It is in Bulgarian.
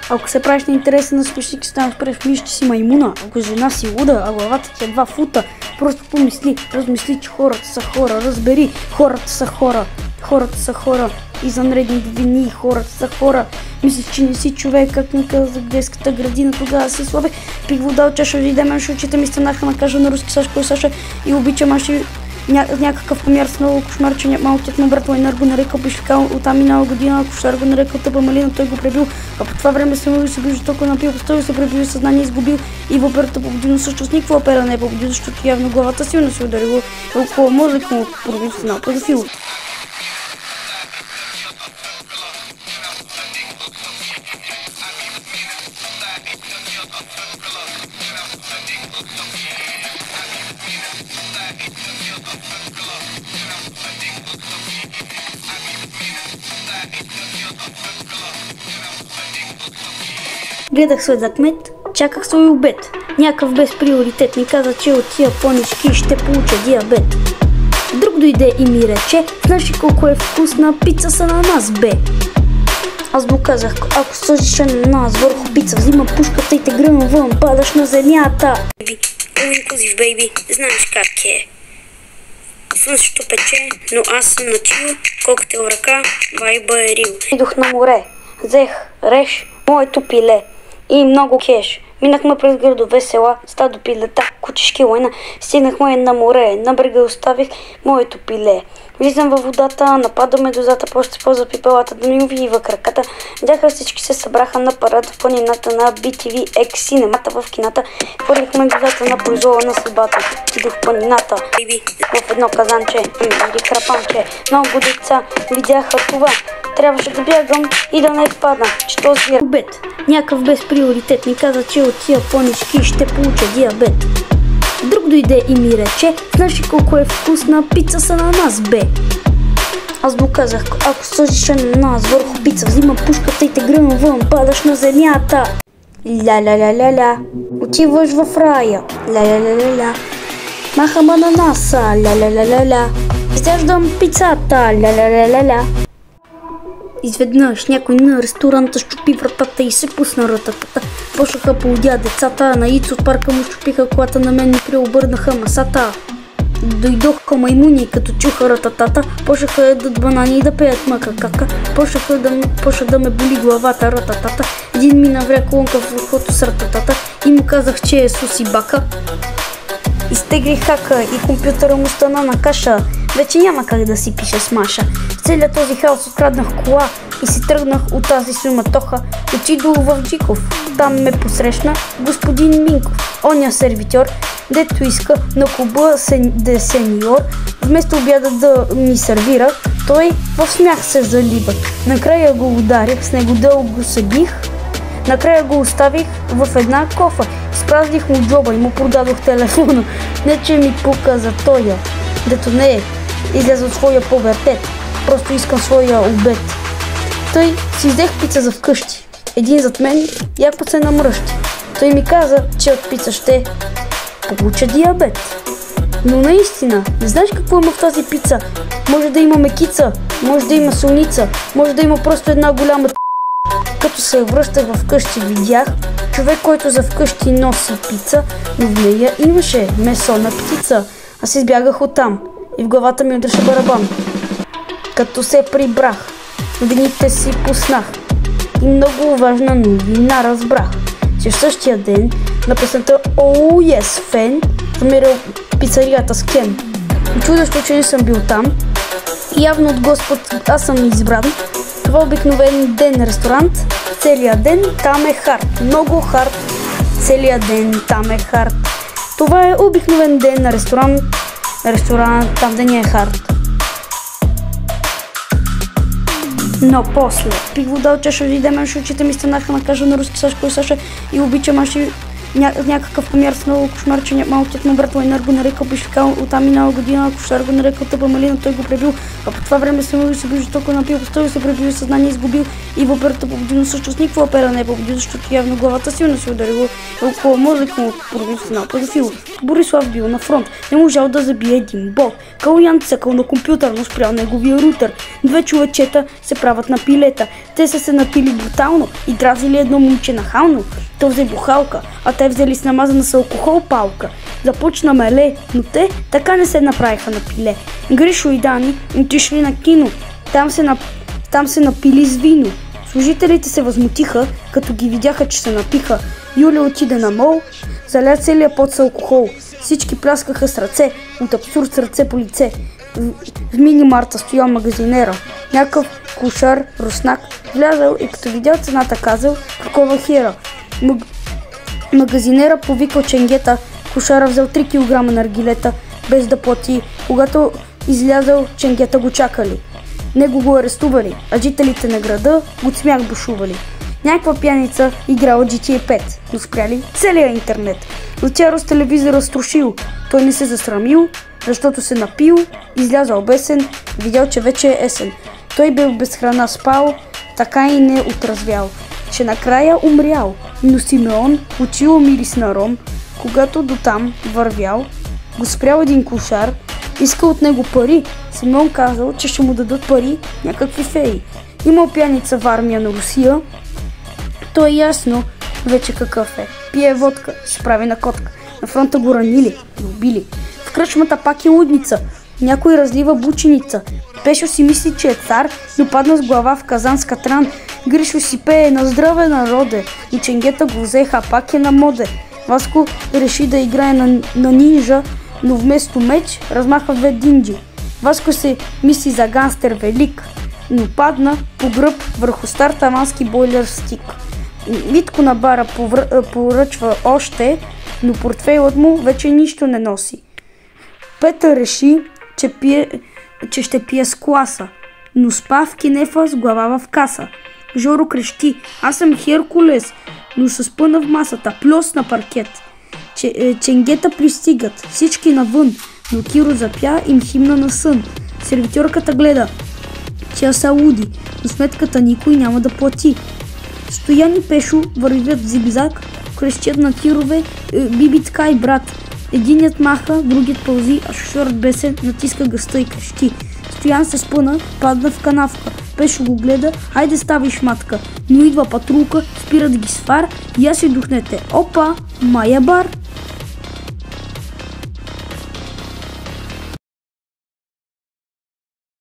Ако се правиш на интересен на слушник, станеш през мишки си маймуна, ако жена си луда, а главата ти е 2 фута, просто помисли, размисли, че хората са хора, разбери, хората са хора, хората са хора, извънредни вини, хората са хора. Мислиш, че не си човек, как ми каза за детската градина, тогава си слабе. Пих вода от чаша, идеме, очите ми станаха на кажа на руски Сашко и Саша и обичам аши някакъв помяр с много кошмар, че малкият му брат Лайнар го нарекал бишлекал от там минала година, кошар го нарекал тъпа малина, той го пребил, а по това време се бил жестоко напил, поставил се пребил, съзнание изгубил и в операта победил, също с никаква опера не е победил, защото явно главата силно се ударило около мозък му професионал педофил. Гледах се за кмет, чаках свой обед. Някакъв без приоритет ми каза, че от тия по-нишки ще получа диабет. Друг дойде и ми рече, знаеш ли колко е вкусна пица с ананас, бе? Аз му казах, ако сложиш ананас върху пица, взима пушката и те гръмна вън, падаш на земята. Inclusive, бейби, знаеш как е. Слънцето пече, но аз съм на чил, колкото е в ръка, вайба е рил. Идох на море, взех реш, моето пиле и много кеш. Минахме през градове, села, стадо пилета, кучешки лайна. Стигнахме на море, на брега оставих моето пиле. Влизам във водата, нападаме дозата, после ползва пипелата да ми увива краката. Видяха всички се събраха на парад в планината на BTV X синемата в кината. Хвърлихме дозата на произвола на съдбата. Идох в планината, в едно казанче, или храпанче. Много деца видяха това. Трябваше да бягам и да не падна, че този обед. Някакъв без приоритет ми каза, че от тия по-нишки ще получа диабет. Друг дойде и ми рече, знаеш ли колко е вкусна пица с ананас, бе? Аз му казах, ако сложиш ананас върху пица, взима пушката и те гръмна вън, падаш на земята. Ля-ля-ля-ля-ля, отиваш в рая, ля-ля-ля-ля-ля. Махам ананаса, ля-ля-ля-ля-ля. Изяждам пицата, ля-ля-ля-ля-ля. Изведнъж някой на ресторанта щупи вратата и се пусна рататата. Почнаха поудя децата, на Ицо от парка му щупиха колата, на мен ми преобърнаха масата. Дойдоха маймуни, като чуха рататата, почнаха да ядат банани и да пеят мака-кака. Почнах да ме боли главата рататата. Един ми навря колонка в ухото с рататата и му казах, че е суси бака. Изтеглих хака и компютъра му стана на каша. Вече няма как да си пише с Маша. В целият този хаос откраднах кола и си тръгнах от тази суматоха. Отидох в Джиков. Там ме посрещна господин Минков, оня сервитьор, дето иска на клуба да е сеньор. Вместо обяда да ми сервира, той в смях се залива. Накрая го ударих, с него дълго се бих. Накрая го оставих в една кофа. Изпразних му джоба и му продадох телефона. Не че ми пука за тоя, дето не е излезе от своя повертет. Просто искам своя обед. Той си взех пица за вкъщи. Един зад мен яко се намръщи. Той ми каза, че от пица ще получа диабет. Но наистина, не знаеш какво има в тази пица? Може да има мекица, може да има солница, може да има просто една голяма. Като се връщах в къщи, видях човек, който за вкъщи носи пица, но в нея имаше месо на птица. Аз избягах оттам и в главата ми удреше барабан. Като се прибрах, новините си пуснах и много важна новина разбрах, че в същия ден на песента Oh Yes Fan намерил пицарията с Кен. Чудещо, че не съм бил там. Явно от Господ аз съм избран. Това обикновен ден ресторант, целият ден там е хард, много хард, целият ден там е хард. Това е обикновен ден на ресторант, там деня е хард. Но после пих вода от чаша, идеме, очите ми станаха на кажа на руски Сашко и Саша и обичам аши някакъв помяр с много кошмар, че малкият му брат Лайнар го нарекал бешикал, оттам минала година, кошар го нарекал тъпа малина, той го пребил, а по това време се му се бил жестоко напил, той се пребил съзнание изгубил и въперата победил, също с никаква опера не е победил, защото явно главата силно се ударило около мозъка му професионал педофил. Борислав бил на фронт, не можал да забие един бот. Калуян цъкал на компютър, но спрял неговия рутер. Две човечета се правят на пилета. Те са се напили брутално и дразили едно момче нахално. То взе бухалка, а те взели с намазана с алкохол палка. Започна меле, но те така не се направиха на пиле. Гришо и Дани отишли на кино. Там се напили с вино. Служителите се възмутиха, като ги видяха, че се напиха. Юля отиде на мол, заля целия пот с алкохол. Всички пляскаха с ръце, от абсурд с ръце по лице. В мини-марта стоял магазинера. Някакъв кошар, руснак, влязал и като видял цената казал, какова хера. Магазинера повикал ченгета, кошара взел 3 кг наргилета, без да плати. Когато излязал, ченгета го чакали. Него го арестували, а жителите на града от смях бушували. Някаква пияница играла GTA 5, но спряли целия интернет. Лъчаро с телевизора струшил, той не се засрамил, защото се напил, излязал бесен, видял, че вече е есен. Той бил без храна спал, така и не отразвял, че накрая умрял. Но Симеон учил мирис на ром, когато дотам вървял, го спрял един кошар, искал от него пари. Симеон казал, че ще му дадат пари някакви феи. Имал пияница в армия на Русия, то е ясно вече какъв е. Пие водка, се прави на котка. На фронта го ранили и убили. В кръчмата пак е лудница. Някой разлива бученица. Пешо си мисли, че е цар, но падна с глава в казан с катран. Гришо си пее на здраве народе. И ченгета го взеха, пак е на моде. Васко реши да играе на нинжа, но вместо меч размаха 2 динджи. Васко се мисли за ганстер велик, но падна по гръб върху стар тамански бойлер стик. Витко на бара поръчва още, но портфейлът му вече нищо не носи. Петър реши, че ще пие с класа, но спа в кинефа с глава в каса. Жоро крещи, аз съм Херкулес, но се спъна в масата, плюс на паркет. Ченгета пристигат, всички навън, но Киро запя им химна на сън. Сервитьорката гледа, че са луди, но сметката никой няма да плати. Стоян и Пешо вървят в зигзаг, крещят на тирове, бибитка и брат. Единият маха, другият пълзи, а шофьорът бесен натиска гъста и крещи. Стоян се спъна, падна в канавка. Пешо го гледа, хайде ставай шматка. Но идва патрулка, спира да ги свар и аз си духнете. Опа, Майя бар!